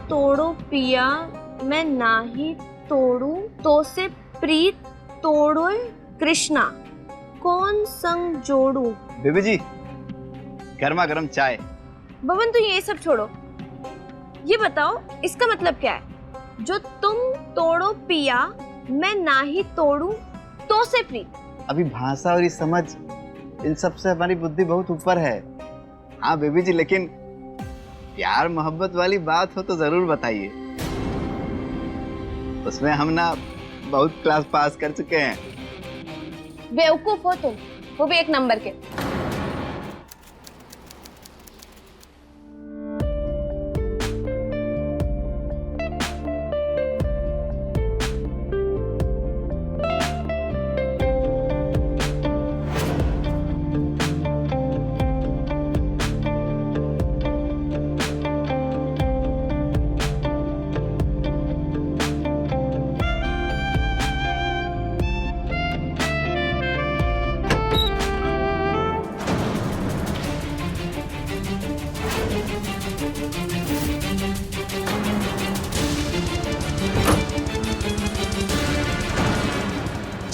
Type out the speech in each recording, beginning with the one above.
तोड़ो पिया मैं नाही तोड़ू, तो से प्रीत तोड़ो कृष्णा, कौन संग जोड़ू। बेबी जी गर्मा गर्म चाय। बबन तो ये सब छोड़ो, ये बताओ इसका मतलब क्या है? जो तुम तोड़ो पिया मैं नाही तोड़ू, तो से प्रीत। अभी भाषा और ये समझ इन सब से हमारी बुद्धि बहुत ऊपर है। हाँ बेबी जी, लेकिन प्यार मोहब्बत वाली बात हो तो जरूर बताइए। उसमें हम ना बहुत क्लास पास कर चुके हैं। बेवकूफ हो तुम, वो भी एक नंबर के।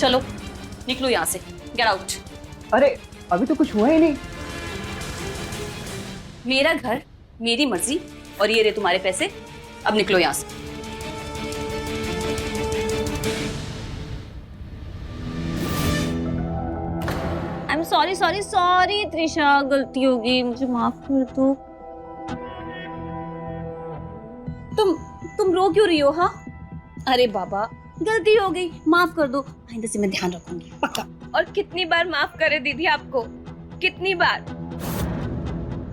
चलो निकलो यहाँ से, गेट आउट। अरे अभी तो कुछ हुआ ही नहीं। मेरा घर, मेरी मर्जी, और ये रहे तुम्हारे पैसे। अब निकलो यहाँ से। I am sorry sorry sorry Trisha, गलती होगी, मुझे माफ कर दो। तुम रो क्यों रही हो? हाँ अरे बाबा, गलती हो गई, माफ कर दो। आइंदा से मैं ध्यान रखूंगी पक्का। और कितनी बार माफ करे दीदी आपको, कितनी बार?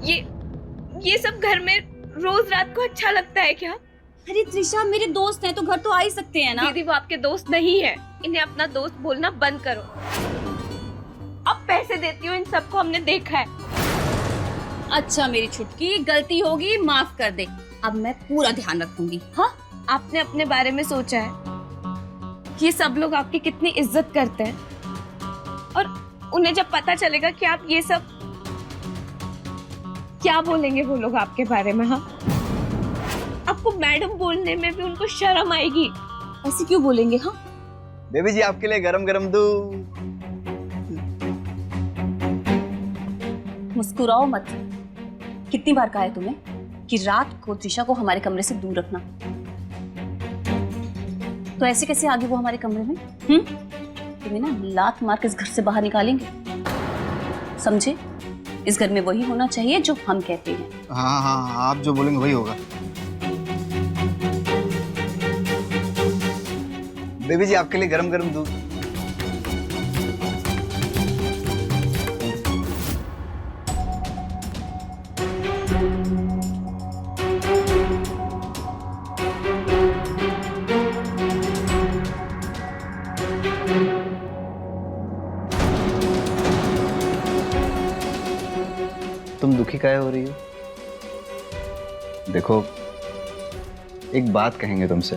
ये सब घर में रोज रात को अच्छा लगता है क्या? अरे त्रिशा, मेरे दोस्त हैं तो घर तो आ ही सकते हैं ना। दीदी वो आपके दोस्त नहीं है, इन्हें अपना दोस्त बोलना बंद करो। अब पैसे देती हूँ इन सबको, हमने देखा है। अच्छा मेरी छुटकी, गलती होगी माफ कर दे। अब मैं पूरा ध्यान रखूंगी। हाँ आपने अपने बारे में सोचा है ये सब लोग आपकी कितनी इज्जत करते हैं, और उन्हें जब पता चलेगा कि आप ये सब, क्या बोलेंगे वो लोग आपके बारे में? हाँ आपको मैडम बोलने में भी उनको शर्म आएगी। ऐसे क्यों बोलेंगे? हाँ बेबी जी आपके लिए गरम गरम दूध। मुस्कुराओ मत। कितनी बार कहा है तुम्हें कि रात को त्रिशा को हमारे कमरे से दूर रखना? तो ऐसे कैसे आगे वो हमारे कमरे में? तुम्हें ना लात मार के इस घर से बाहर निकालेंगे, समझे? इस घर में वही होना चाहिए जो हम कहते हैं। हाँ हाँ आप जो बोलेंगे वही होगा। बेबी जी आपके लिए गरम गरम दूध। तुम दुखी काहे हो रही हो? देखो एक बात कहेंगे तुमसे,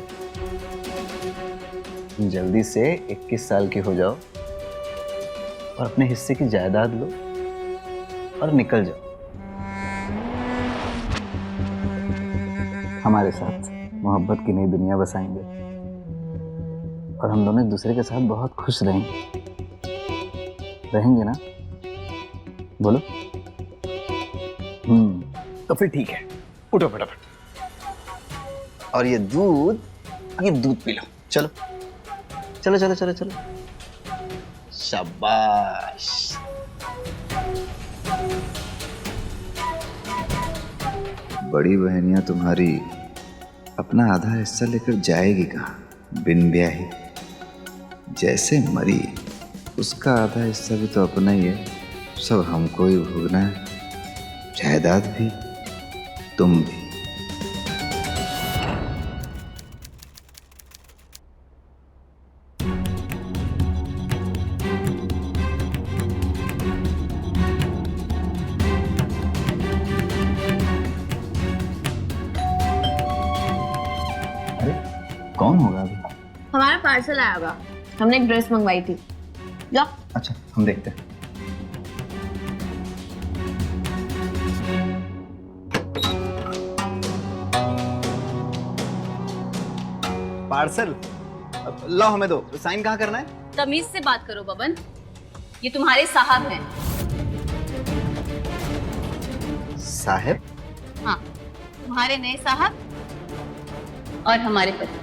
तुम जल्दी से 21 साल की हो जाओ और अपने हिस्से की जायदाद लो और निकल जाओ। हमारे साथ मोहब्बत की नई दुनिया बसाएंगे और हम दोनों एक दूसरे के साथ बहुत खुश रहेंगे। रहेंगे ना? बोलो। तो फिर ठीक है, उठो फटाफट और ये दूध पी लो। चलो चलो चलो चलो चलो। शाबाश। बड़ी बहनियां तुम्हारी अपना आधा हिस्सा लेकर जाएगी कहाँ? बिन ब्याही जैसे मरी, उसका आधा हिस्सा भी तो अपना ही है। सब हमको ही भोगना है, जायदाद भी, तुम भी। अरे कौन होगा अभी? हमारा पार्सल आया होगा, हमने एक ड्रेस मंगवाई थी। लो। अच्छा हम देखते हैं। पार्सल लाओ हमें दो। साइन कहाँ करना है? तमीज से बात करो बबन, ये तुम्हारे साहब हैं। साहब? हाँ, तुम्हारे नए साहब और हमारे पति।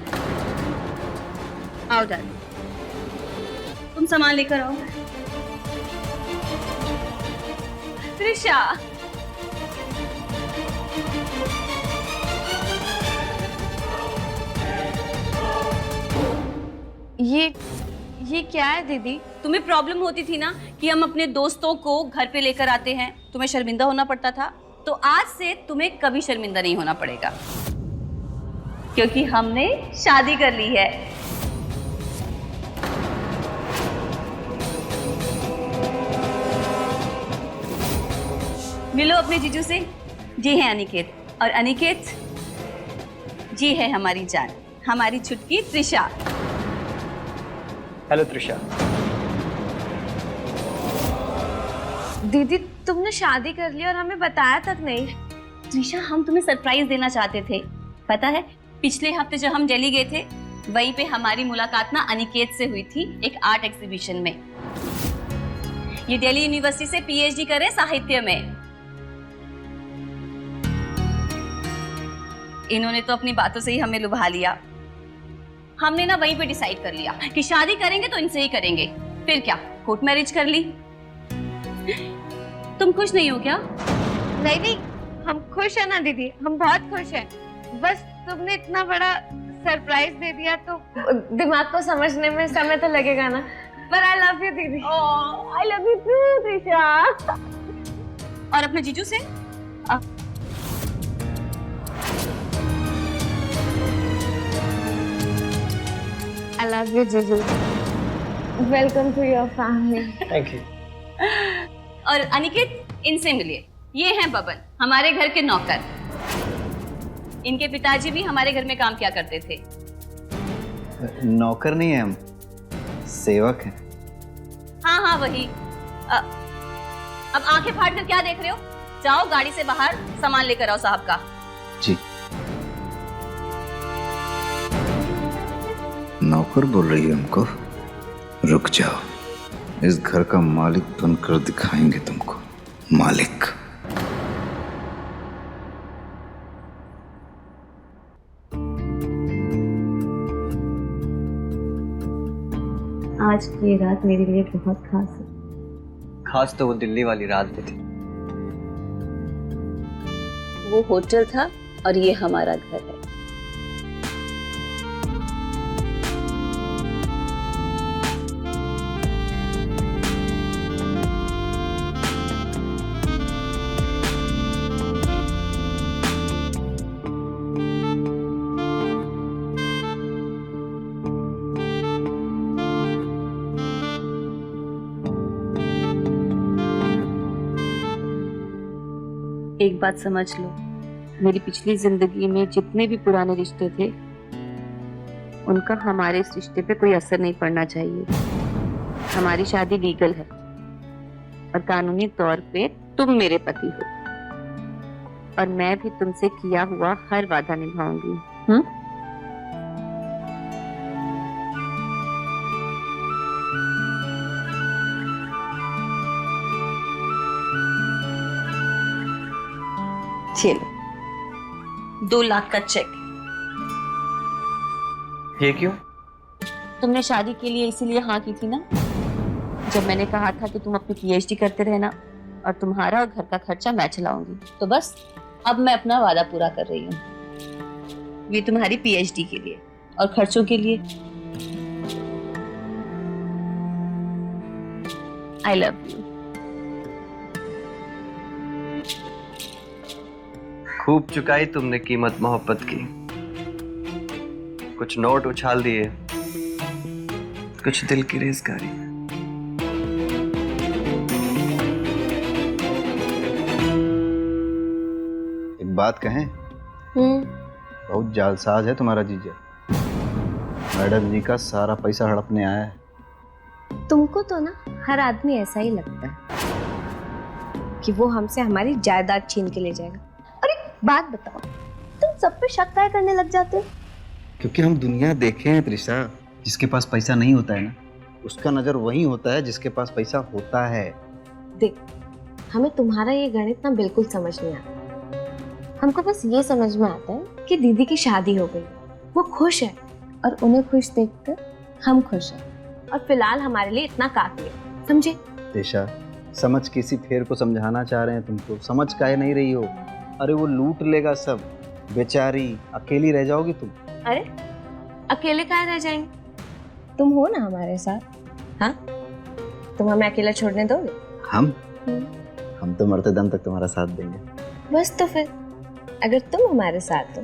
आओ डार्लिंग, तुम सामान लेकर आओ। त्रिशा, ये क्या है दीदी? तुम्हें प्रॉब्लम होती थी ना कि हम अपने दोस्तों को घर पे लेकर आते हैं, तुम्हें शर्मिंदा होना पड़ता था। तो आज से तुम्हें कभी शर्मिंदा नहीं होना पड़ेगा, क्योंकि हमने शादी कर ली है। मिलो अपने जीजू से। जी है अनिकेत, और अनिकेत जी है हमारी जान, हमारी छुटकी त्रिशा। हेलो त्रिशा। दीदी तुमने शादी कर ली और हमें बताया तक नहीं। त्रिशा, हम तुम्हें सरप्राइज देना चाहते थे। पता है, पिछले हफ्ते जब हम दिल्ली गए थे, वहीं पे हमारी मुलाकात ना अनिकेत से हुई थी एक आर्ट एग्जीबिशन में। ये दिल्ली यूनिवर्सिटी से पीएचडी कर रहे साहित्य में। इन्होंने तो अपनी बातों से ही हमें लुभा लिया। हमने ना वहीं पे डिसाइड कर लिया कि शादी करेंगे तो इनसे ही करेंगे। फिर क्या, कोर्ट मैरिज कर ली। तुम खुश नहीं हो क्या? नहीं, हम खुश है ना दीदी, हम बहुत खुश हैं। बस तुमने इतना बड़ा सरप्राइज दे दिया तो दिमाग को समझने में समय तो लगेगा ना। पर आई लव यू दीदी। I love you too Trisha. और अपने जीजू से? I love you, जीजू। Welcome to your family. Thank you. और अनिकेत, इनसे मिलिए। ये हैं बबन, हमारे घर के नौकर। इनके पिताजी भी हमारे घर में काम किया करते थे। नौकर नहीं है, हम सेवक हैं। हाँ हाँ वही। अब आंखें फाड़ कर क्या देख रहे हो? जाओ गाड़ी से बाहर सामान लेकर आओ साहब का। जी। नौकर बोल रही है हमको? रुक जाओ, इस घर का मालिक बनकर दिखाएंगे तुमको। मालिक। आज की ये रात मेरे लिए बहुत खास है। खास तो वो दिल्ली वाली रात भी थी। वो होटल था और ये हमारा घर है। एक बात समझ लो, मेरी पिछली जिंदगी में जितने भी पुराने रिश्ते थे, उनका हमारे इस रिश्ते पे कोई असर नहीं पड़ना चाहिए। हमारी शादी लीगल है और कानूनी तौर पे तुम मेरे पति हो, और मैं भी तुमसे किया हुआ हर वादा निभाऊंगी। चलो, 2 लाख का चेक। ये क्यों? तुमने शादी के लिए इसीलिए हाँ की थी ना, जब मैंने कहा था कि तुम अपनी पीएचडी करते रहना और तुम्हारा और घर का खर्चा मैं चलाऊंगी। तो बस अब मैं अपना वादा पूरा कर रही हूँ। ये तुम्हारी पीएचडी के लिए और खर्चों के लिए। आई लव यू। खूब चुकाई तुमने कीमत मोहब्बत की। कुछ नोट उछाल दिए, कुछ दिल की रेज़गारी। एक बात कहें? बहुत जालसाज है तुम्हारा जीजा। मैडम जी का सारा पैसा हड़पने आया है। तुमको तो ना हर आदमी ऐसा ही लगता है कि वो हमसे हमारी जायदाद छीन के ले जाएगा। और एक बात बताओ, तुम सब पे शक काय करने लग जाते हो? क्योंकि हम दुनिया देखे हैं त्रिशा। जिसके पास पैसा नहीं होता है ना, उसका नजर वही होता है जिसके पास पैसा होता है। देख, हमें तुम्हारा ये गणित ना बिल्कुल समझ नहीं आता। हमको बस ये समझ में आता है कि दीदी की शादी हो गई, वो खुश है और उन्हें खुश देखकर हम खुश हैं, और फिलहाल हमारे लिए इतना काफी है, समझे? त्रिशा, समझ किसी फेर को समझाना चाह रहे हैं तुमको, समझ काहे नहीं रही हो? अरे वो लूट लेगा सब, बेचारी अकेली रह जाओगी तुम। अरे अकेले कहाँ रह जाएंगे? तुम हो ना हमारे साथ। हाँ, तुम हमें अकेला छोड़ने दोगे? हम तो मरते दम तक तुम्हारा साथ देंगे। बस तो फिर अगर तुम हमारे साथ हो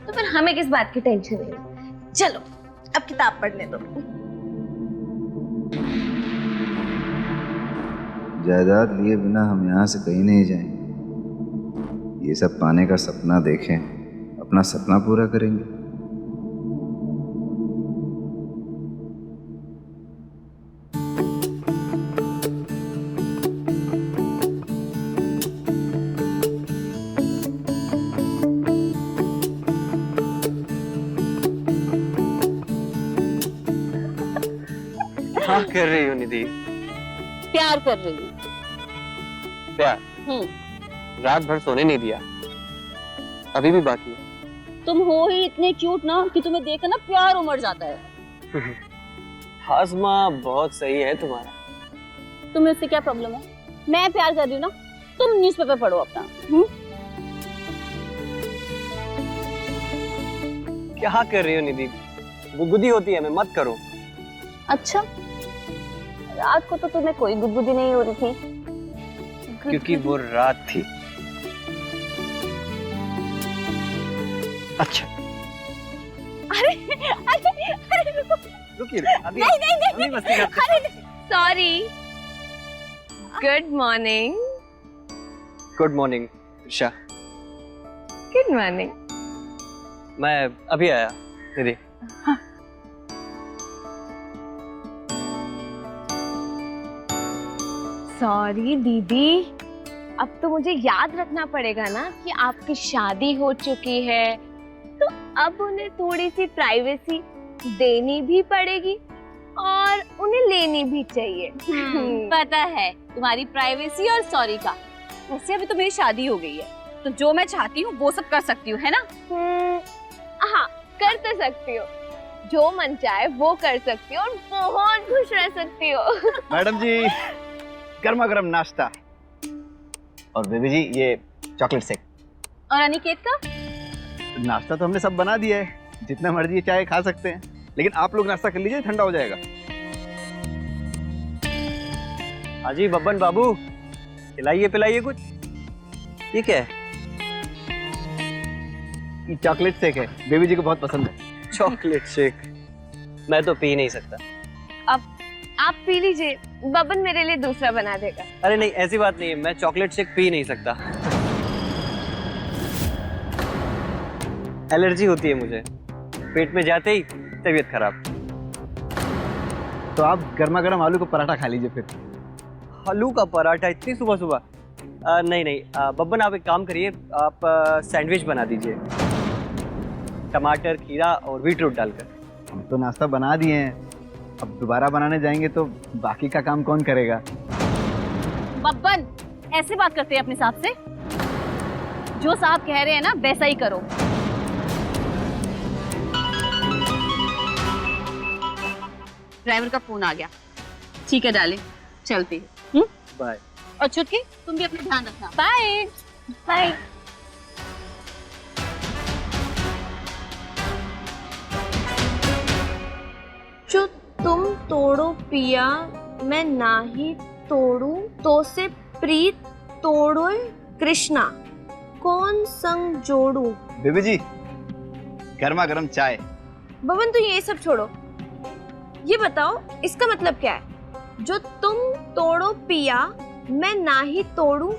तो फिर हमें किस बात की टेंशन है। चलो अब किताब पढ़ने दो। जायदाद लिए बिना हम यहाँ से कहीं नहीं जाएंगे। ये सब पाने का सपना देखें, अपना सपना पूरा करेंगे। क्या कर रही हो निधि? प्यार कर रही हूँ। प्यार? रात भर सोने नहीं दिया, अभी भी बाकी है। तुम हो ही इतने क्यूट ना कि तुम्हें देखकर ना प्यार उमड़ जाता है। हाजमा बहुत सही है तुम्हारा। तुम्हें उससे क्या प्रॉब्लम है? मैं प्यार कर रही हूँ ना, तुम न्यूज़पेपर पढ़ो अपना। क्या कर रही हो निधि? गुदगुदी होती है, मैं मत करो। अच्छा, रात को तो तुम्हें कोई गुदगुदी नहीं हो रही थी। क्योंकि वो रात थी। अच्छा रुकिए, अभी अभी मस्ती करते हैं। Sorry. Good morning. Good morning Risha. Good morning. मैं अभी आया निधि। सॉरी दीदी, अब तो मुझे याद रखना पड़ेगा ना कि आपकी शादी हो चुकी है, तो अब उन्हें थोड़ी सी प्राइवेसी देनी भी पड़ेगी और उन्हें लेनी भी चाहिए। पता है तुम्हारी प्राइवेसी और सॉरी का। वैसे अभी तो मेरी शादी हो गई है, तो जो मैं चाहती हूँ वो सब कर सकती हूँ, है ना? हाँ, कर तो सकती हो, जो मन चाहे वो कर सकती हो और बहुत खुश रह सकती हो। मैडम जी, गर्मा गर्म नाश्ता। और बेबी जी, ये चॉकलेट शेक। और अनिकेत का? नाश्ता तो हमने सब बना दिया है, जितना मर्जी चाहे खा सकते हैं, लेकिन आप लोग नाश्ता कर लीजिए, ठंडा हो जाएगा। हाजी बब्बन बाबू, खिलाइए पिलाइए कुछ। ये क्या है? ये चॉकलेट शेक है, बेबी जी को बहुत पसंद है। Chocolate shake? मैं तो पी नहीं सकता। अब आप पी लीजिए, बबन मेरे लिए दूसरा बना देगा। अरे नहीं, ऐसी बात नहीं है, मैं चॉकलेट शेक पी नहीं सकता। एलर्जी होती है मुझे, पेट में जाते ही तबीयत खराब। तो आप गर्मा गर्म आलू का पराठा खा लीजिए फिर। आलू का पराठा इतनी सुबह सुबह? नहीं नहीं, बब्बन आप एक काम करिए, आप सैंडविच बना दीजिए, टमाटर, खीरा और बीटरूट डालकर। हम तो नाश्ता बना दिए हैं, अब दोबारा बनाने जाएंगे तो बाकी का काम कौन करेगा? बब्बन, ऐसे बात करते हैं अपने साहब से? जो साहब कह रहे हैं ना वैसा ही करो। ड्राइवर का फोन आ गया। ठीक है डाले, चलती है। बाय। और छुटकी, तुम भी अपना ध्यान रखना। Bye bye. जो तुम तोड़ो पिया, मैं ना ही तोड़ू, तो से प्रीत तोड़ो कृष्णा, कौन संग जोड़ू। बेबी जी, गर्मा गर्म चाय। बबन तो ये सब छोड़ो, ये बताओ इसका मतलब क्या है? जो तुम तोड़ो पिया, मैं ना ही तोड़ू,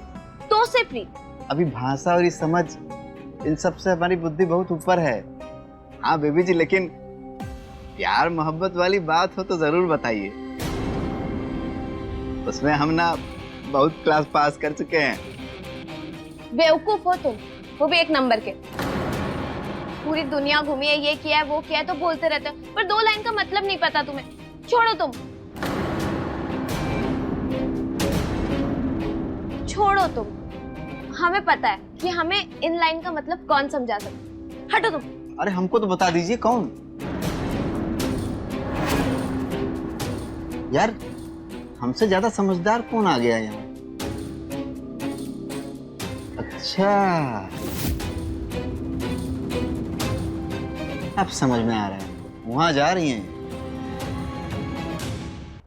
तो से प्रीत। अभी भाषा और ये समझ, इन सब से हमारी बुद्धि बहुत ऊपर है। हाँ बेबी जी, लेकिन प्यार मोहब्बत वाली बात हो तो जरूर बताइए। उसमें हम ना बहुत क्लास पास कर चुके हैं। बेवकूफ हो तुम, वो भी एक नंबर के। पूरी दुनिया घूमी है, ये किया है, वो किया है, तो बोलते रहते हो, पर 2 लाइन का मतलब नहीं पता तुम्हें। छोड़ो तुम, छोड़ो तुम। हमें पता है कि हमें इन लाइन का मतलब कौन समझा सकता। हटो तुम। अरे हमको तो बता दीजिए कौन। यार हमसे ज्यादा समझदार कौन आ गया यहाँ? अच्छा, अब समझ में आ रहा है, वहां जा रही हैं।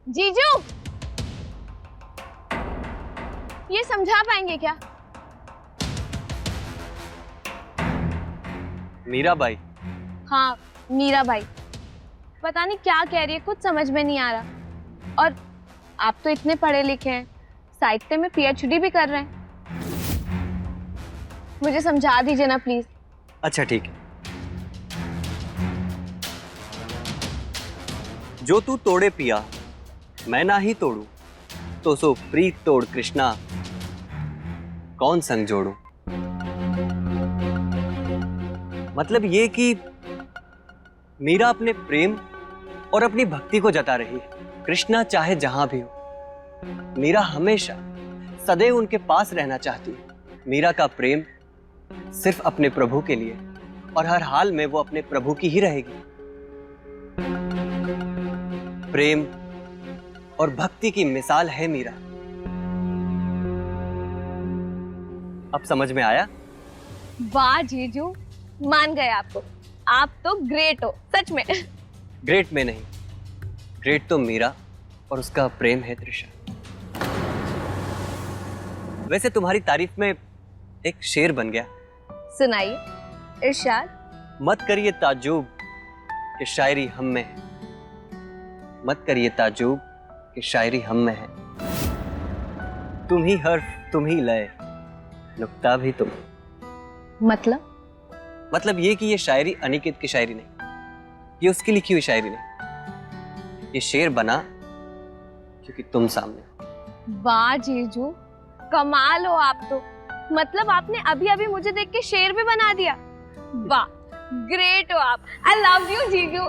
जीजू, ये समझा पाएंगे क्या? मीराबाई। हाँ, मीराबाई। पता नहीं क्या कह रही है, कुछ समझ में नहीं आ रहा। और आप तो इतने पढ़े लिखे हैं, साहित्य में PhD भी कर रहे हैं। मुझे समझा दीजिए ना प्लीज। अच्छा ठीक है। जो तू तोड़े पिया मैं ना ही तोड़ू, तो सो प्रीत तोड़ कृष्णा कौन संग जोड़ू। मतलब ये कि मीरा अपने प्रेम और अपनी भक्ति को जता रही है। कृष्णा चाहे जहां भी हो, मीरा हमेशा सदैव उनके पास रहना चाहती है। मीरा का प्रेम सिर्फ अपने प्रभु के लिए, और हर हाल में वो अपने प्रभु की ही रहेगी। प्रेम और भक्ति की मिसाल है मीरा। अब समझ में आया? वाह जीजू, मान गए आपको। आप तो ग्रेट हो सच में। ग्रेट में नहीं, ग्रेट तो मीरा और उसका प्रेम है त्रिशा। वैसे तुम्हारी तारीफ में एक शेर बन गया। सुनाइए, इरशाद। मत करिए ताज्जुब कि शायरी हम में है, मत करिए ताज्जुब कि शायरी हम में है। तुम ही हर्फ, तुम ही लय, नुक्ता भी तुम। मतलब ये कि ये शायरी अनिकेत की शायरी नहीं, ये उसकी लिखी हुई शायरी नहीं। ये शेर बना क्योंकि तुम सामने हो। वाह जीजू, कमाल हो आप तो। मतलब आपने अभी अभी मुझे देख के शेर भी बना दिया। वाह, ग्रेट हो आप। आई लव यू जीजू।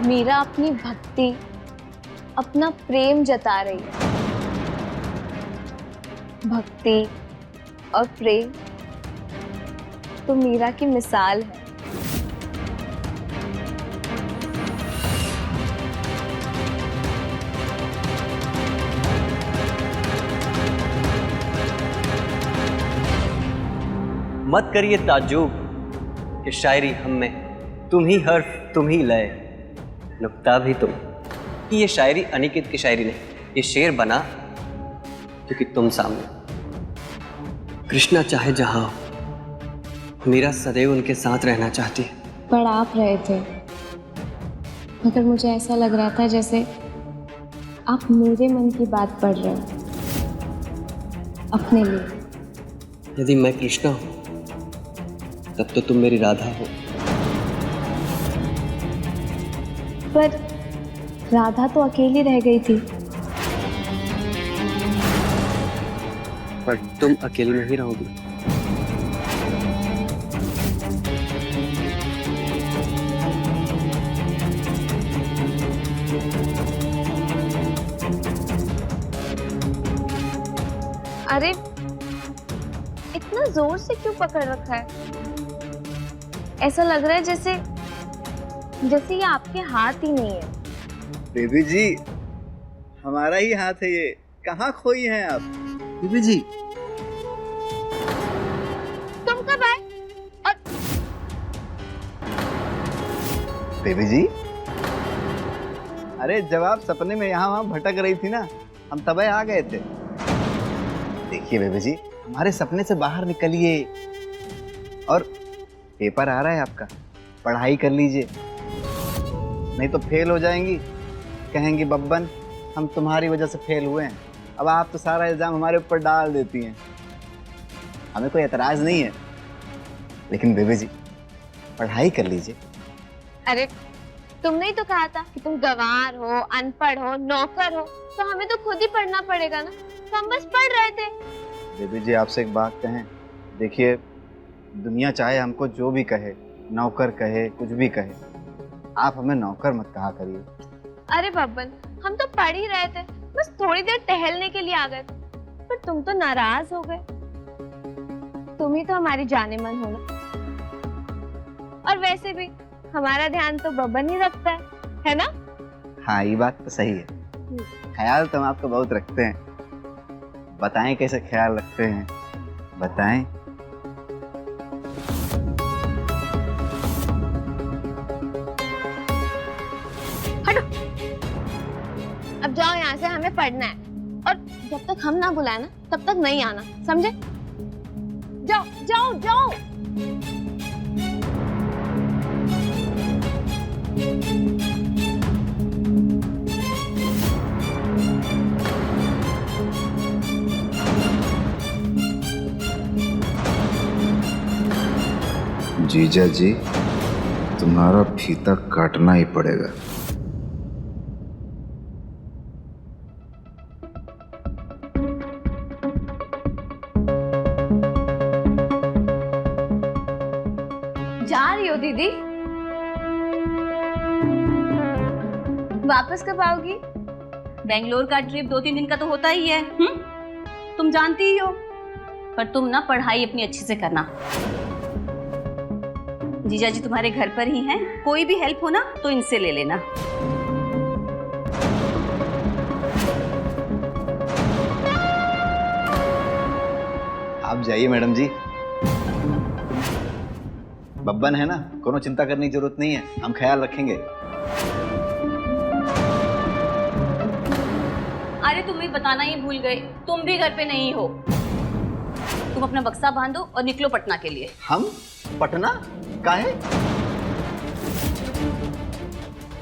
मीरा अपनी भक्ति, अपना प्रेम जता रही है। भक्ति और प्रेम तो मीरा की मिसाल है। मत करिए ताज्जुब कि शायरी हम में, तुम ही हर्फ, तुम ही लय, नुक्ता भी तुम। कि ये शायरी अनिकेत की शायरी नहीं, ये शेर बना क्योंकि तुम सामने। कृष्णा चाहे जहां हो, मीरा सदैव उनके साथ रहना चाहती है। पढ़ आप रहे थे, मगर मुझे ऐसा लग रहा था जैसे आप मेरे मन की बात पढ़ रहे हो अपने लिए। यदि मैं कृष्णा हूं तब तो तुम मेरी राधा हो। पर राधा तो अकेली रह गई थी। पर तुम अकेली नहीं रहोगी। अरे इतना जोर से क्यों पकड़ रखा है? ऐसा लग रहा है जैसे ये आपके हाथ ही नहीं है। बेबी जी, हमारा ही हाथ है ये। कहाँ खोई हैं आप बेबी जी? तुम कब आए? और बेबी जी, अरे जब आप सपने में यहाँ वहाँ भटक रही थी ना, हम तब आ गए थे। देखिए बेबी जी, हमारे सपने से बाहर निकलिए। और पेपर आ रहा है आपका, पढ़ाई कर लीजिए, नहीं तो फेल हो जाएंगी। कहेंगी बब्बन हम तुम्हारी वजह से फेल हुए हैं। अब आप तो सारा इल्जाम हमारे ऊपर डाल देती हैं। हमें कोई एतराज नहीं है, लेकिन बेबी जी पढ़ाई कर लीजिए। अरे तुमने ही तो कहा था कि तुम गंवार हो, अनपढ़ हो, नौकर हो, तो हमें तो खुद ही पढ़ना पड़ेगा ना। तो हम बस पढ़ रहे थे। बेबी जी आपसे एक बात कहें, देखिए दुनिया चाहे हमको जो भी कहे, नौकर कहे, कुछ भी कहे, आप हमें नौकर मत कहा करिए। अरे बब्बन, हम तो पढ़ ही रहे थे, बस थोड़ी देर टहलने के लिए आ गए थे, पर तुम तो नाराज हो गए। तुम ही तो हमारी जाने मन हो ना। और वैसे भी हमारा ध्यान तो बब्बन ही रखता है ना? हाँ ये बात तो सही है, ख्याल तो हम आपका बहुत रखते हैं। बताएं कैसे ख्याल रखते हैं, बताएं। अब जाओ यहाँ से, हमें पढ़ना है। और जब तक हम ना बुलाए ना, तब तक नहीं आना, समझे? जाओ जाओ जाओ। जीजा जी, तुम्हारा फीता काटना ही पड़ेगा। जा रही हो दीदी? वापस कब आओगी? बेंगलोर का ट्रिप 2-3 दिन का तो होता ही है। तुम जानती ही हो। पर तुम ना पढ़ाई अपनी अच्छे से करना। जीजा जी तुम्हारे घर पर ही हैं, कोई भी हेल्प हो ना तो इनसे ले लेना। आप जाइए मैडम जी, बब्बन है ना, कोनो चिंता करने की जरूरत नहीं है, हम ख्याल रखेंगे। अरे तुम्हें बताना ही भूल गए, तुम भी घर पे नहीं हो। तुम अपना बक्सा बांधो और निकलो पटना के लिए। हम पटना काहे?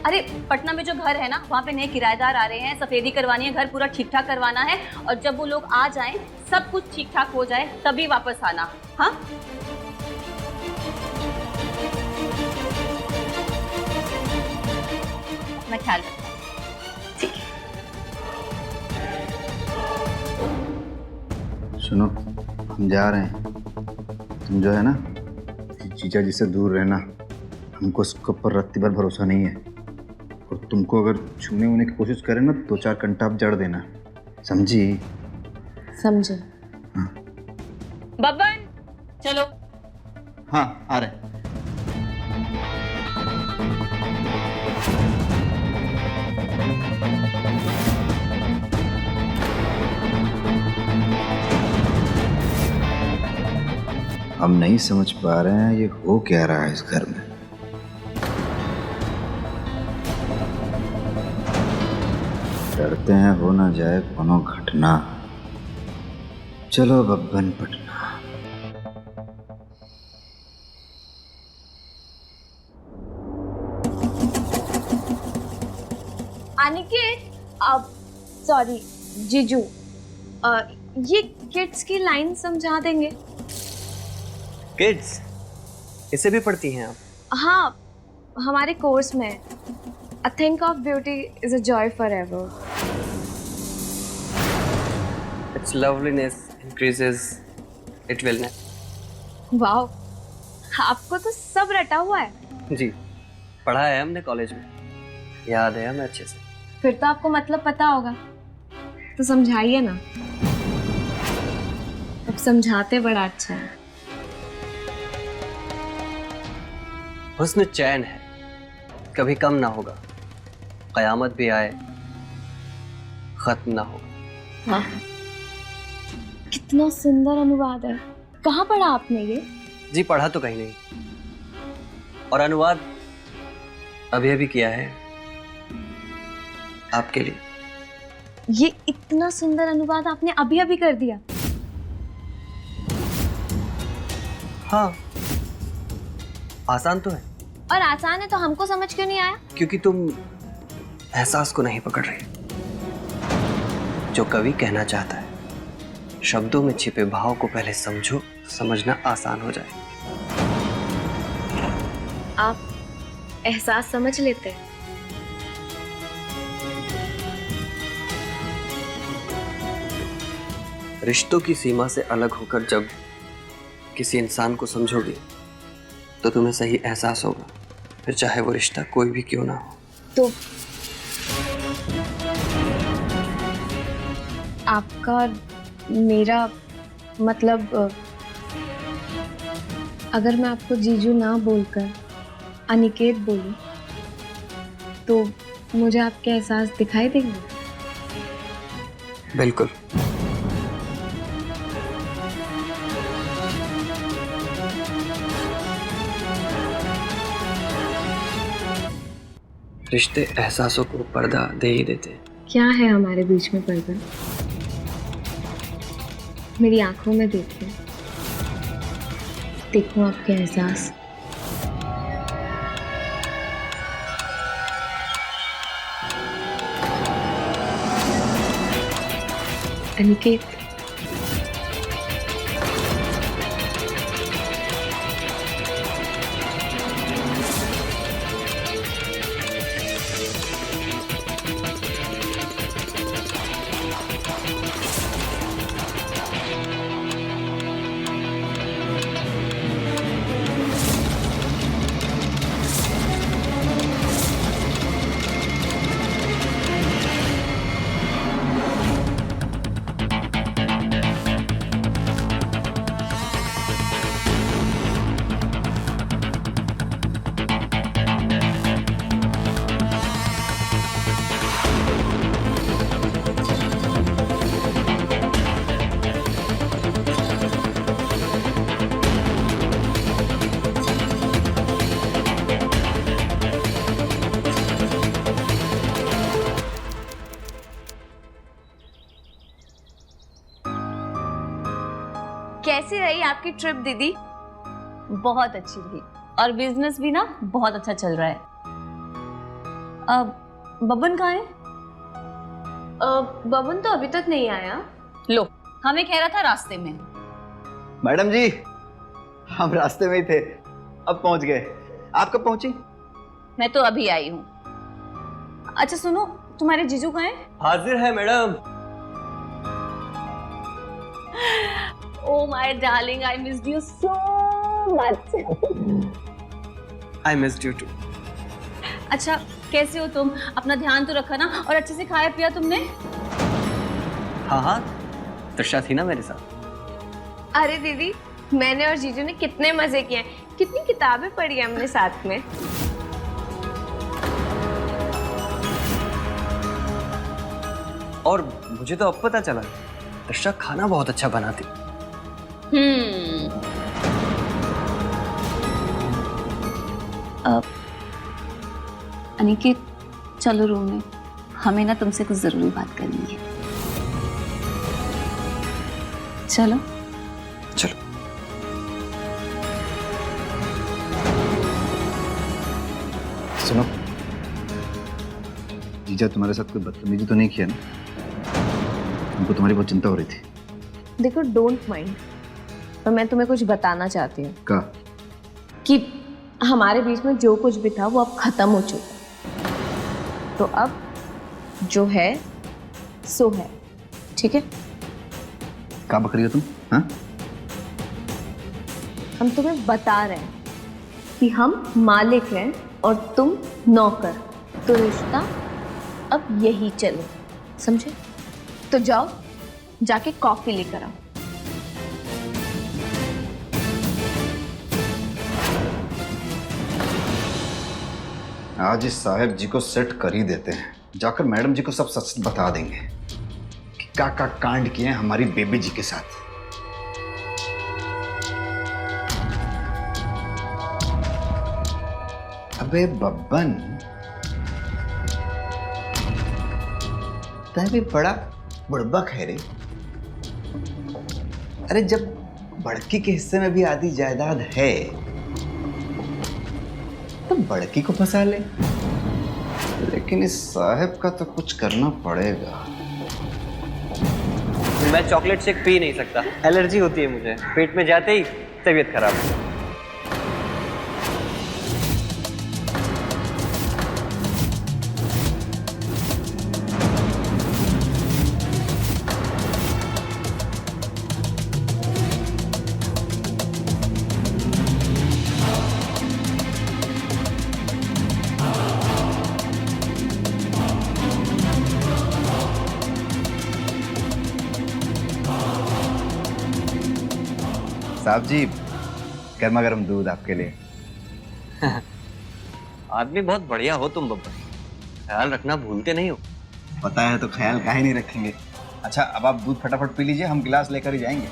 अरे पटना में जो घर है ना, वहाँ पे नए किराएदार आ रहे हैं, सफेदी करवानी है, घर पूरा ठीक ठाक करवाना है। और जब वो लोग आ जाएं, सब कुछ ठीक ठाक हो जाए, तभी वापस आना। हाँ, मैं ख्याल रखता हूँ। ठीक है। सुनो, हम जा रहे हैं। तुम जो है ना, जीजा जी से दूर रहना। हमको उसके ऊपर रत्ती भर भरोसा नहीं है, और तुमको अगर छूने वूने की कोशिश करे ना, 2-4 घंटा आप जड़ देना, समझी? समझे। हाँ बब्बन चलो। हाँ आ रहे। हम नहीं समझ पा रहे हैं ये हो क्या रहा है इस घर में। डरते हैं हो ना जाए कोनो घटना। चलो बब्बन पटना। अनिकेत, अब सॉरी जीजू, ये किड्स की लाइन समझा देंगे? किड्स, इसे भी पढ़ती हैं आप? हाँ, हमारे कोर्स में A think of beauty is a joy forever. Its loveliness increases its wellness. Wow, आपको तो सब रटा हुआ है। जी, पढ़ा है हमने कॉलेज में, याद है हमें अच्छे से। फिर तो आपको मतलब पता होगा, तो समझाइए ना। अब समझाते बड़ा अच्छा है। हुस्न चैन है, कभी कम ना होगा, कयामत भी आए खत्म ना होगा। वाह, कितना सुंदर अनुवाद है। कहाँ पढ़ा आपने ये? जी पढ़ा तो कहीं नहीं, और अनुवाद अभी अभी किया है आपके लिए। ये इतना सुंदर अनुवाद आपने अभी अभी कर दिया? हाँ, आसान तो है। और आसान है तो हमको समझ क्यों नहीं आया? क्योंकि तुम एहसास को नहीं पकड़ रही। जो कवि कहना चाहता है, शब्दों में छिपे भाव को पहले समझो, समझना आसान हो जाए। आप एहसास समझ लेते हैं। रिश्तों की सीमा से अलग होकर जब किसी इंसान को समझोगे तो तुम्हें सही एहसास होगा, फिर चाहे वो रिश्ता कोई भी क्यों ना हो। तो आपका मेरा मतलब अगर मैं आपको जीजू ना बोलकर अनिकेत बोलूं तो मुझे आपके एहसास दिखाई देंगे? बिल्कुल। रिश्ते एहसासों को पर्दा दे ही देते हैं। क्या है हमारे बीच में पर्दा? मेरी आंखों में देखो, देखो आपके एहसास। अनिकेत, कैसी रही आपकी ट्रिप दीदी? बहुत अच्छी रही और बिजनेस भी ना बहुत अच्छा चल रहा है। अब बबन कहाँ है? बबन तो अभी तक नहीं आया। लो, हमें कह रहा था रास्ते में। मैडम जी, हम रास्ते में ही थे, अब पहुंच गए। आप कब पहुंची? मैं तो अभी आई हूँ। अच्छा सुनो, तुम्हारे जीजू कहाँ हैं? हाजिर है madam. Oh my darling, I missed you so much. I missed you too. अच्छा, कैसे हो तुम? अपना ध्यान तो रखा ना, और अच्छे से खाया पिया तुमने? हाँ हाँ, तृषा थी ना मेरे साथ। अरे दीदी, मैंने और जीजू ने कितने मजे किए हैं, कितनी किताबें पढ़ी हैं हमने साथ में। और मुझे तो अब पता चला, तृषा खाना बहुत अच्छा बनाती। अब अनिकेत, चलो रूम में, हमें ना तुमसे कुछ जरूरी बात करनी है। चलो चलो। सुनो, जीजा तुम्हारे साथ कोई बदतमीजी तो नहीं किया ना? हमको तुम्हारी बहुत चिंता हो रही थी। देखो, डोंट माइंड, पर मैं तुम्हें कुछ बताना चाहती हूँ का? कि हमारे बीच में जो कुछ भी था वो अब खत्म हो चुका। तो अब जो है सो है, ठीक है? का बक रही हो तुम? हाँ? हम तुम्हें बता रहे हैं कि हम मालिक हैं और तुम नौकर, तो रिश्ता अब यही चले, समझे? तो जाओ, जाके कॉफी लेकर आओ। आज इस साहब जी को सेट कर ही देते हैं, जाकर मैडम जी को सब सच बता देंगे कि क्या क्या कांड किए हैं हमारी बेबी जी के साथ। अबे बब्बन, तय भी बड़ा बुड़बक है रे। अरे जब बड़की के हिस्से में भी आधी जायदाद है तो बड़की को फंसा ले, लेकिन इस साहब का तो कुछ करना पड़ेगा। मैं चॉकलेट शेक पी नहीं सकता, एलर्जी होती है मुझे, पेट में जाते ही तबीयत खराब। साहब जी, गर्मा गर्म दूध आपके लिए। आदमी बहुत बढ़िया हो तुम बब्बर, ख्याल रखना भूलते नहीं हो। पता है तो ख्याल काहे नहीं रखेंगे। अच्छा, अब आप दूध फटाफट पी लीजिए, हम गिलास लेकर ही जाएंगे।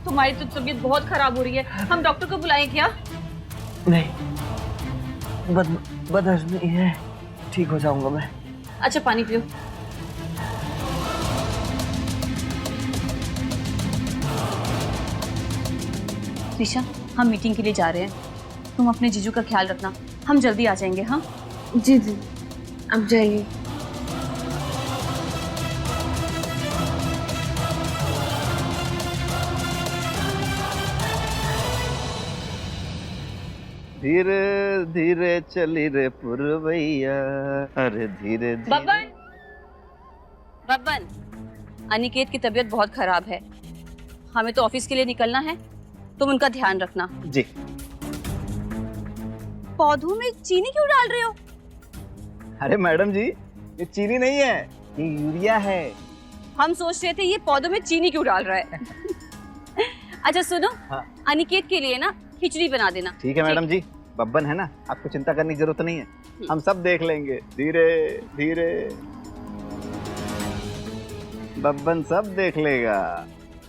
तुम्हारी तो तबीयत बहुत खराब हो रही है, हम डॉक्टर को बुलाएं क्या? नहीं, बदहजमी है, ठीक हो जाऊंगा मैं। अच्छा पानी पियो। ऋषा, हम मीटिंग के लिए जा रहे हैं, तुम अपने जीजू का ख्याल रखना, हम जल्दी आ जाएंगे। हाँ जी जी, अब जाइए। धीरे धीरे चली रे पुरवैया, अरे धीरे धीरे। बब्बन, बब्बन, अनिकेत की तबीयत बहुत खराब है, हमें तो ऑफिस के लिए निकलना है, तुम उनका ध्यान रखना। जी। पौधों में चीनी क्यों डाल रहे हो? अरे मैडम जी, ये चीनी नहीं है, ये यूरिया है। हम सोच रहे थे ये पौधों में चीनी क्यों डाल रहा है। अच्छा सुनो, हाँ। अनिकेत के लिए ना खिचड़ी बना देना। ठीक है मैडम जी, बब्बन है ना, आपको चिंता करने की जरूरत नहीं है, हम सब देख लेंगे। धीरे धीरे बब्बन सब देख लेगा,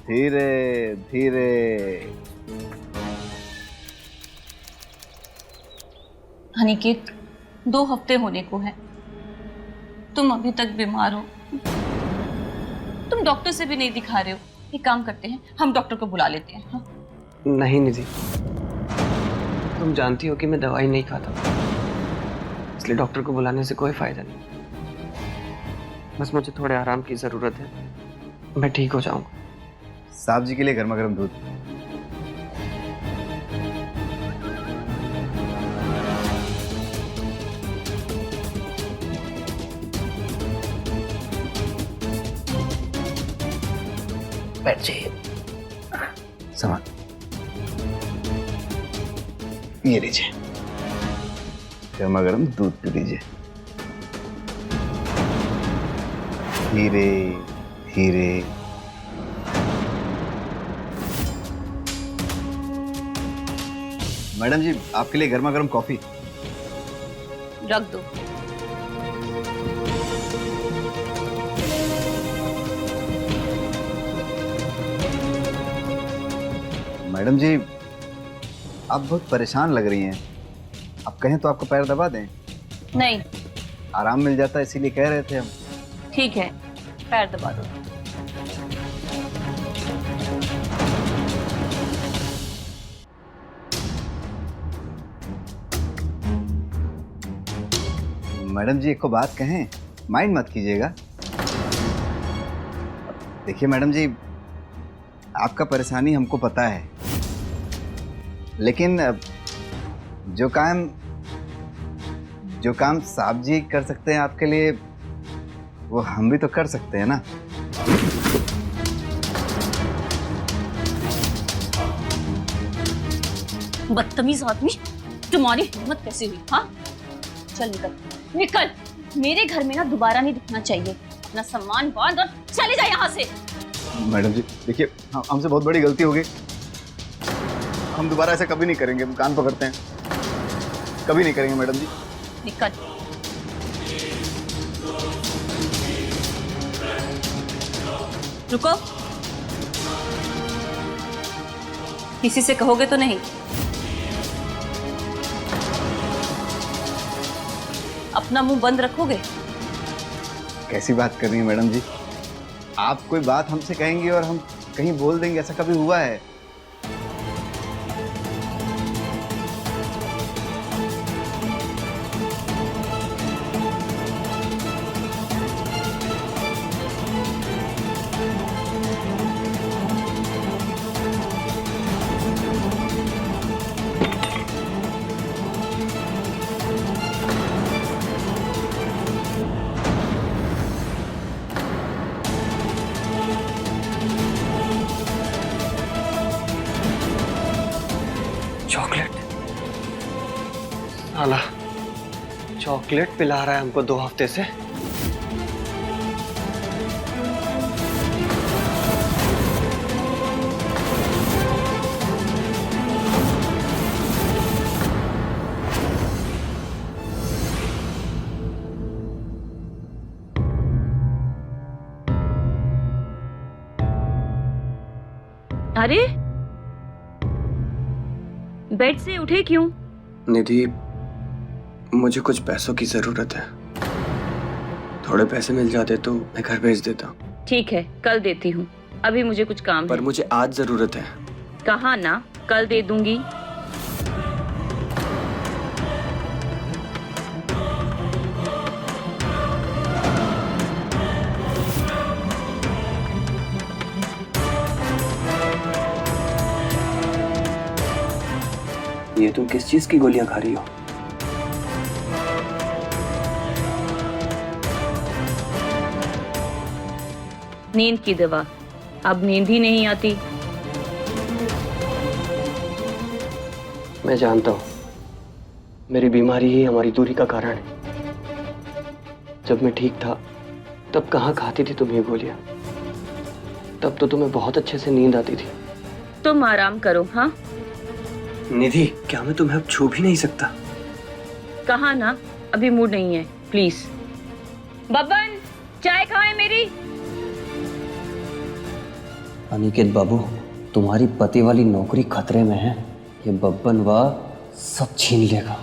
धीरे धीरे। अनिकेत, 2 हफ्ते होने को है, तुम अभी तक बीमार हो, तुम डॉक्टर से भी नहीं दिखा रहे हो। एक काम करते हैं, हम डॉक्टर को बुला लेते हैं। हाँ? नहीं निधि, तुम जानती हो कि मैं दवाई नहीं खाता, इसलिए डॉक्टर को बुलाने से कोई फायदा नहीं। बस मुझे थोड़े आराम की जरूरत है, मैं ठीक हो जाऊंगा। साहब जी के लिए गर्मा गर्म दूध। बैठ जाइए। सामान ये लीजिए, गर्मा गर्म दूध पी लीजिए। धीरे धीरे। मैडम जी, आपके लिए गर्मा गर्म कॉफी। रख दो। मैडम जी, आप बहुत परेशान लग रही हैं, आप कहें तो आपको पैर दबा दें, नहीं, आराम मिल जाता है, इसीलिए कह रहे थे हम। ठीक है, पैर दबा दो। मैडम जी, एक को बात कहें, माइंड मत कीजिएगा। देखिए मैडम जी, आपका परेशानी हमको पता है, लेकिन जो काम साहब जी कर सकते हैं आपके लिए, वो हम भी तो कर सकते हैं ना। बदतमीज आदमी, तुम्हारी हिम्मत कैसे हुई? हाँ, चल निकल निकल, मेरे घर में ना दोबारा नहीं दिखना चाहिए। अपना सामान बांध और चले जा यहाँ से। मैडम जी देखिए, हमसे बहुत बड़ी गलती हो गई, हम दोबारा ऐसा कभी नहीं करेंगे, हम कान पकड़ते हैं, कभी नहीं करेंगे मैडम जी। निकल। रुको, किसी से कहोगे तो नहीं? अपना मुंह बंद रखोगे? कैसी बात कर रही हैं मैडम जी, आप कोई बात हमसे कहेंगे और हम कहीं बोल देंगे, ऐसा कभी हुआ है? चॉकलेट, साला चॉकलेट पिला रहा है हमको 2 हफ्ते से। अरे बेड से उठे क्यों? निधि, मुझे कुछ पैसों की जरूरत है। थोड़े पैसे मिल जाते तो मैं घर भेज देता। ठीक है, कल देती हूँ। अभी मुझे कुछ काम पर है। मुझे आज जरूरत है। कहा ना, कल दे दूंगी। ये तुम किस चीज की गोलियां खा रही हो? नींद की दवा। अब नींद ही नहीं आती। मैं जानता हूँ, मेरी बीमारी ही हमारी दूरी का कारण है। जब मैं ठीक था तब कहाँ खाती थी तुम ये गोलियां? तब तो तुम्हें बहुत अच्छे से नींद आती थी। तुम आराम करो। हाँ, निधि, क्या मैं तुम्हें अब छू भी नहीं सकता? कहा ना, अभी मूड नहीं है। प्लीज बब्बन, चाय खाए मेरी। अनिकेत बाबू, तुम्हारी पति वाली नौकरी खतरे में है। ये बब्बन वाह सब छीन लेगा।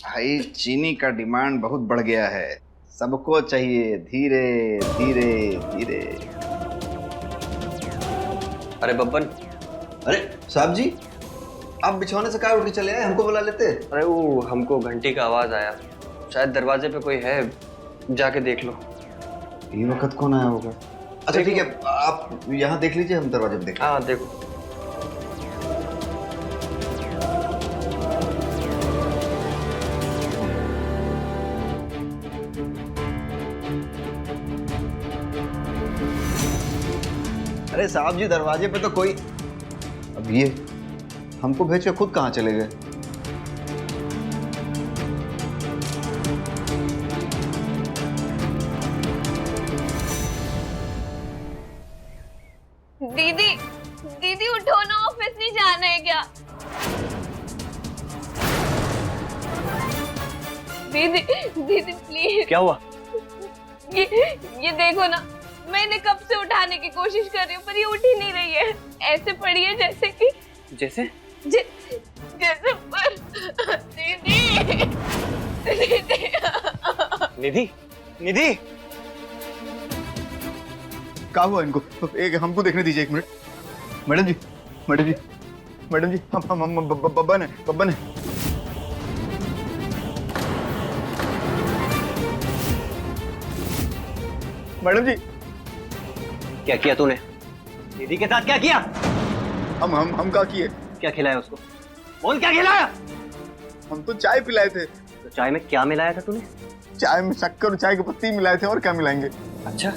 भाई चीनी का डिमांड बहुत बढ़ गया है, सबको चाहिए। धीरे धीरे धीरे। अरे बब्बन, अरे साहब जी, आप बिछौने से कहाँ उठ के चले आए? हमको बुला लेते। अरे वो हमको घंटी का आवाज आया, शायद दरवाजे पे कोई है, जाके देख लो। ये वक्त कौन आया होगा? अच्छा ठीक है, आप यहाँ देख लीजिए, हम दरवाजे पे देख। हाँ देखो। अरे साहब जी, दरवाजे पे तो कोई। अब ये हमको भेज के खुद कहाँ चले गए? दीदी, दीदी उठो ना, ऑफिस नहीं जाना है क्या? दीदी, दीदी प्लीज। क्या हुआ? ये देखो ना, मैंने कब से उठाने की कोशिश कर रही हूँ पर ये उठ ही नहीं रही है। ऐसे पड़ी है जैसे कि जैसे जैसे पर। दीदी, दीदी। निधि, निधि, क्या हुआ इनको? एक हमको देखने दीजिए, 1 मिनट। मैडम जी, मैडम जी, मैडम जी, हम बब्बन है, बब्बन है। मैडम जी, क्या किया तूने? निधि के साथ क्या किया? हम क्या किए? क्या खिलाया उसको? बोल, क्या खिलाया? हम तो चाय पिलाए थे। तो चाय में क्या मिलाया था तूने? चाय में शक्कर और चाय की पत्ती मिलाए थे, और क्या मिलाएंगे? अच्छा,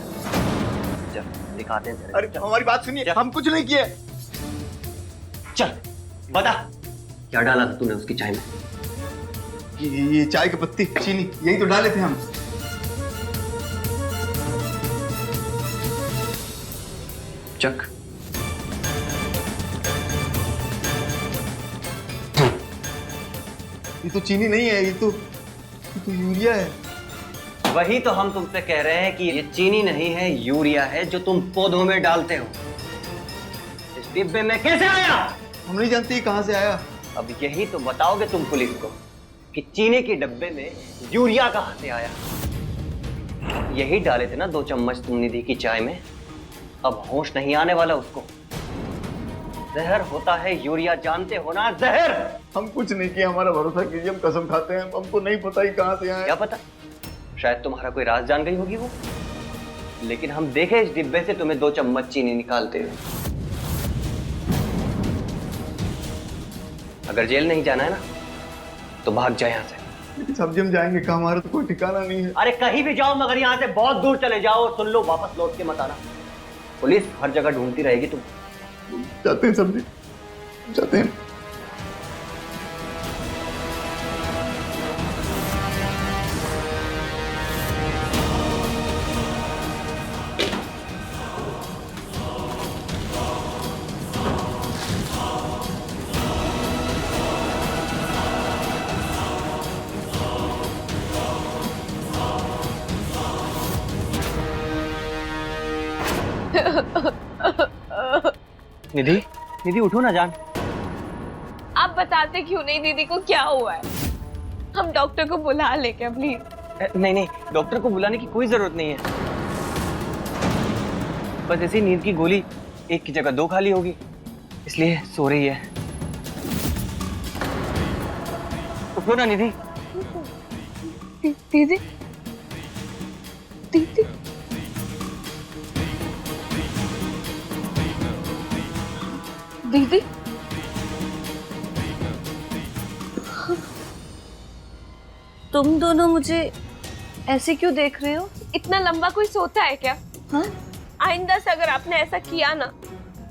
चल दिखाते हैं। अरे हमारी बात सुनिए, हम कुछ नहीं किए। चल बता, क्या डाला था तूने उसकी चाय में? ये चाय की पत्ती, चीनी, यही तो डाले थे हम। चक। ये तो चीनी नहीं है, ये तो यूरिया है। वही तो हम तुमसे कह रहे हैं कि ये चीनी नहीं है, यूरिया है, जो तुम पौधों में डालते हो। इस डिब्बे में कैसे आया? हम नहीं जानते ये कहाँ से आया। अब यही तो बताओगे तुम पुलिस को कि चीनी के डब्बे में यूरिया कहाँ से आया। यही डाले थे ना 2 चम्मच तुम निधि की चाय में। अब होश नहीं आने वाला उसको। जहर होता है यूरिया, जानते हो ना, जहर। हम कुछ नहीं किया, हमारा भरोसा कीजिए, हम कसम खाते हैं, हमको नहीं पता ही कहाँ से आया। क्या पता, शायद तुम्हारा कोई राज जान गई होगी वो। लेकिन हम देखे इस डिब्बे से तुम्हें 2 चम्मच चीनी निकालते हुए। अगर जेल नहीं जाना है ना तो भाग जाए यहाँ से। सब्जी हम जाएंगे कहाँ, हमारा तो कोई ठिकाना नहीं है। अरे कहीं भी जाओ मगर यहाँ से बहुत दूर चले जाओ। सुन लो, वापस लौट के मत आना। पुलिस हर जगह ढूंढती रहेगी तुम। जाते हैं सब्जी, जाते हैं। निधि, निधि उठो ना जान। आप बताते क्यों नहीं दीदी को क्या हुआ है? हम डॉक्टर को बुला ले क्या प्लीज? नहीं नहीं, डॉक्टर को बुलाने की कोई जरूरत नहीं है। बस ऐसी नींद की गोली एक की जगह 2 खाली होगी, इसलिए सो रही है। उठो ना निधि। दीदी दीदी दीदी तुम दोनों मुझे ऐसे क्यों देख रहे हो? इतना लंबा कोई सोता है क्या? हाँ? आइंदा से अगर आपने ऐसा किया ना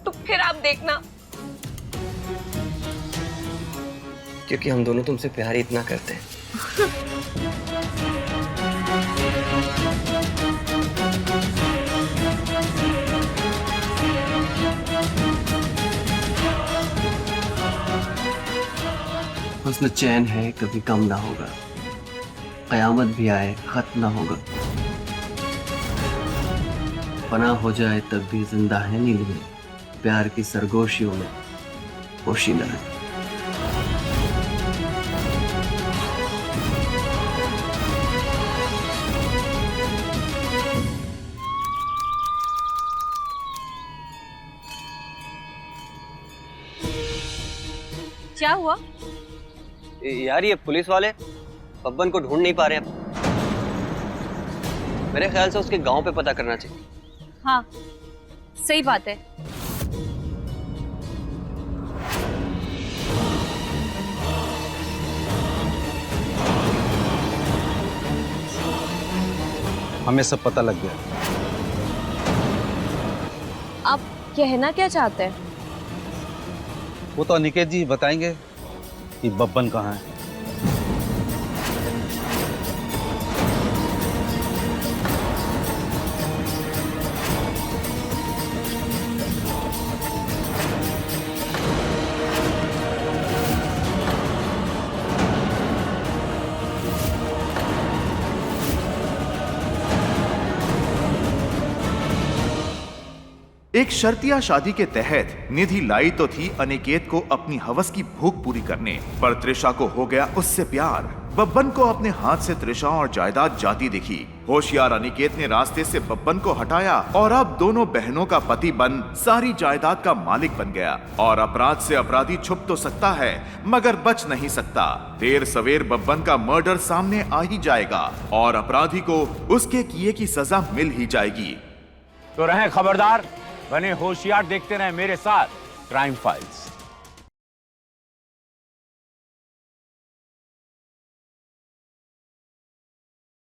तो फिर आप देखना। क्योंकि हम दोनों तुमसे प्यार ही इतना करते हैं। हुस्न चैन है कभी कम ना होगा, कयामत भी आए खत्म ना होगा, फना हो जाए तब भी जिंदा है नील में, प्यार की सरगोशियों में पोशीदा है। क्या हुआ? यार ये पुलिस वाले बब्बन को ढूंढ नहीं पा रहे। मेरे ख्याल से उसके गांव पे पता करना चाहिए। हाँ सही बात है। हमें सब पता लग गया। आप कहना क्या चाहते हैं? वो तो अनिकेत जी बताएंगे कि बब्बन कहाँ है। एक शर्तिया शादी के तहत निधि लाई तो थी अनिकेत को अपनी हवस की भूख पूरी करने, पर त्रिशा को हो गया उससे प्यार। बब्बन को अपने हाथ से त्रिशा और जायदाद जाती दिखी। होशियार अनिकेत ने रास्ते से बब्बन को हटाया और अब दोनों बहनों का पति बन सारी जायदाद का मालिक बन गया। और अपराध से अपराधी छुप तो सकता है मगर बच नहीं सकता। देर सवेर बब्बन का मर्डर सामने आ ही जाएगा और अपराधी को उसके किए की सजा मिल ही जाएगी। तो रहें खबरदार, बने होशियार, देखते रहे मेरे साथ क्राइम फाइल्स।